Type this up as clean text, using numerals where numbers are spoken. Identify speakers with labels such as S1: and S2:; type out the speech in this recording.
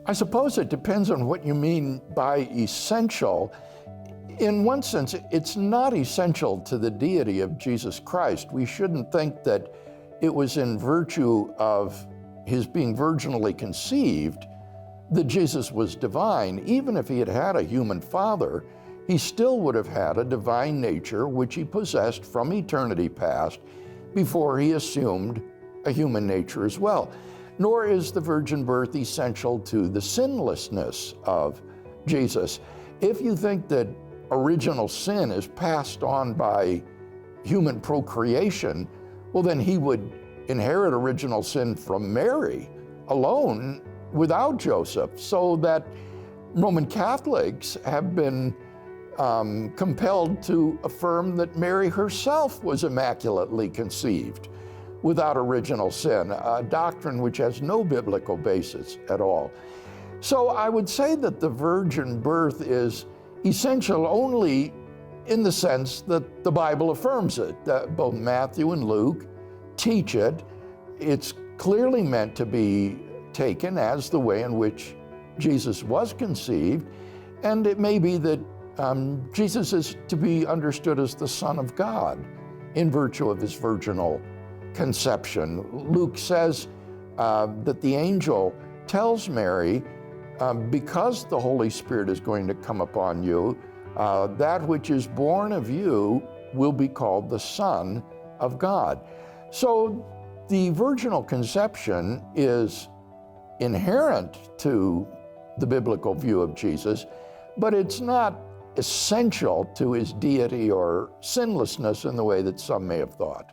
S1: I suppose it depends on what you mean by essential. In one sense, it's not essential to the deity of Jesus Christ. We shouldn't think that it was in virtue of his being virginally conceived that Jesus was divine. Even if he had had a human father, he still would have had a divine nature which he possessed from eternity past before he assumed a human nature as well. Nor is the virgin birth essential to the sinlessness of Jesus. If you think that original sin is passed on by human procreation, well, then he would inherit original sin from Mary alone without Joseph, so that Roman Catholics have been compelled to affirm that Mary herself was immaculately conceived without original sin, a doctrine which has no biblical basis at all. So I would say that the virgin birth is essential only in the sense that the Bible affirms it. Both Matthew and Luke teach it. It's clearly meant to be taken as the way in which Jesus was conceived, and it may be that Jesus is to be understood as the Son of God in virtue of his virginal conception. Luke says that the angel tells Mary, because the Holy Spirit is going to come upon you, that which is born of you will be called the Son of God. So the virginal conception is inherent to the biblical view of Jesus, but it's not essential to his deity or sinlessness in the way that some may have thought.